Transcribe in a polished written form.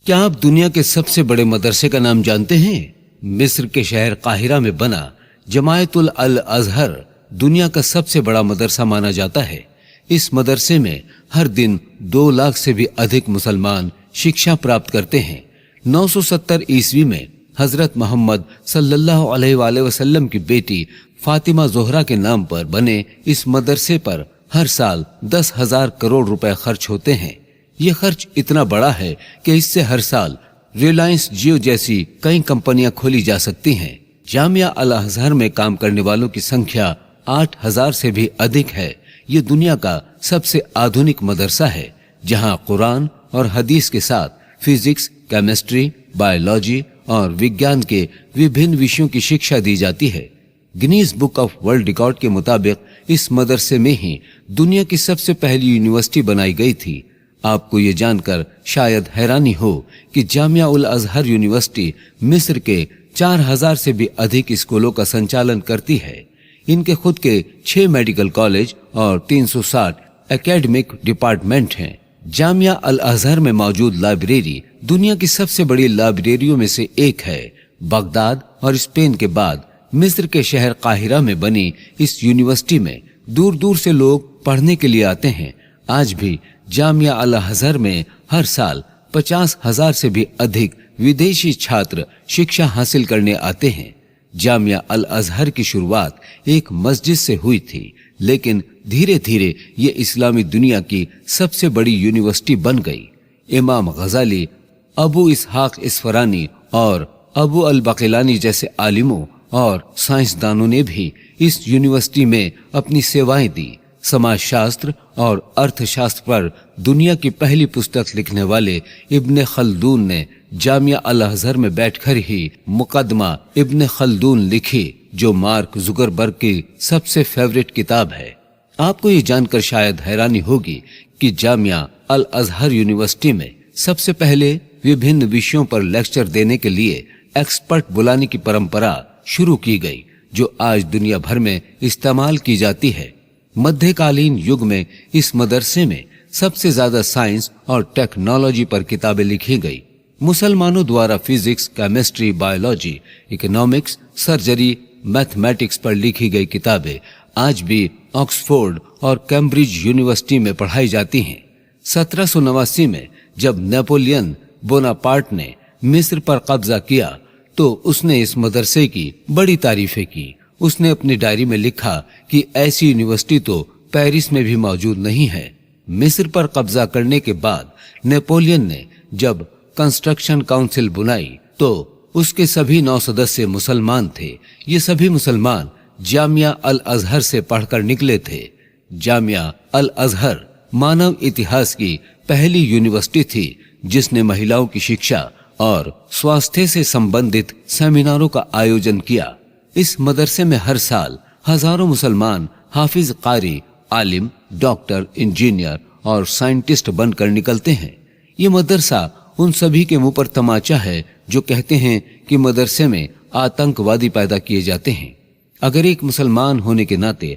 क्या आप दुनिया के सबसे बड़े मदरसे का नाम जानते हैं? मिस्र के शहर काहिरा में बना जमायतुल अल अजहर दुनिया का सबसे बड़ा मदरसा माना जाता है। इस मदरसे में हर दिन 2 लाख से भी अधिक मुसलमान शिक्षा प्राप्त करते हैं। 970 ईस्वी में हजरत मोहम्मद सल्लल्लाहु अलैहि वसल्लम की बेटी फातिमा जोहरा के नाम पर बने इस मदरसे पर हर साल 10,000 करोड़ रुपए खर्च होते हैं। ये खर्च इतना बड़ा है कि इससे हर साल रिलायंस जियो जैसी कई कंपनियां खोली जा सकती हैं। जामिया अल अजहर में काम करने वालों की संख्या 8,000 से भी अधिक है। ये दुनिया का सबसे आधुनिक मदरसा है, जहां कुरान और हदीस के साथ फिजिक्स, केमिस्ट्री, बायोलॉजी और विज्ञान के विभिन्न विषयों की शिक्षा दी जाती है। Guinness book of world record के मुताबिक इस मदरसे में ही दुनिया की सबसे पहली यूनिवर्सिटी बनाई गई थी। आपको ये जानकर शायद हैरानी हो कि जामिया उल अजहर यूनिवर्सिटी मिस्र के 4,000 से भी अधिक स्कूलों का संचालन करती है। इनके खुद के 6 मेडिकल कॉलेज और 360 एकेडमिक डिपार्टमेंट हैं। जामिया अल अजहर में मौजूद लाइब्रेरी दुनिया की सबसे बड़ी लाइब्रेरियों में से एक है। बगदाद और स्पेन के बाद मिस्र के शहर काहिरा में बनी इस यूनिवर्सिटी में दूर दूर से लोग पढ़ने के लिए आते हैं। आज भी जामिया अल अजहर में हर साल 50,000 से भी अधिक विदेशी छात्र शिक्षा हासिल करने आते हैं। जामिया अल अजहर की शुरुआत एक मस्जिद से हुई थी, लेकिन धीरे धीरे ये इस्लामी दुनिया की सबसे बड़ी यूनिवर्सिटी बन गई। इमाम गजाली, अबू इसहाक इसफरानी और अबू अल बकिलानी जैसे आलिमों और साइंसदानों ने भी इस यूनिवर्सिटी में अपनी सेवाएं दी। समाजशास्त्र और अर्थशास्त्र पर दुनिया की पहली पुस्तक लिखने वाले इब्ने खल्दून ने जामिया अल अजहर में बैठकर ही मुकदमा इब्ने खल्दून लिखी, जो मार्क जुकरबर्ग की सबसे फेवरेट किताब है। आपको ये जानकर शायद हैरानी होगी कि जामिया अल अजहर यूनिवर्सिटी में सबसे पहले विभिन्न विषयों पर लेक्चर देने के लिए एक्सपर्ट बुलाने की परंपरा शुरू की गई, जो आज दुनिया भर में इस्तेमाल की जाती है। मध्यकालीन युग में इस मदरसे में सबसे ज्यादा साइंस और टेक्नोलॉजी पर किताबें लिखी गई। मुसलमानों द्वारा physics, chemistry, biology, economics, surgery, mathematics पर लिखी गई किताबें आज भी ऑक्सफोर्ड और कैम्ब्रिज यूनिवर्सिटी में पढ़ाई जाती हैं। 1789 में जब नेपोलियन बोनापार्ट ने मिस्र पर कब्जा किया तो उसने इस मदरसे की बड़ी तारीफें की। उसने अपनी डायरी में लिखा कि ऐसी यूनिवर्सिटी तो पेरिस में भी मौजूद नहीं है। मिस्र पर कब्जा करने के बाद नेपोलियन ने जब कंस्ट्रक्शन काउंसिल बुलाई तो उसके सभी 9 सदस्य मुसलमान थे। ये सभी मुसलमान जामिया अल अजहर से पढ़कर निकले थे। जामिया अल अजहर मानव इतिहास की पहली यूनिवर्सिटी थी जिसने महिलाओं की शिक्षा और स्वास्थ्य से संबंधित सेमिनारों का आयोजन किया। इस मदरसे में हर साल हजारों मुसलमान हाफिज, कारी, आलिम, डॉक्टर, इंजीनियर और साइंटिस्ट बनकर निकलते हैं। ये मदरसा उन सभी के मुंह पर तमाचा है जो कहते हैं कि मदरसे में आतंकवादी पैदा किए जाते हैं। अगर एक मुसलमान होने के नाते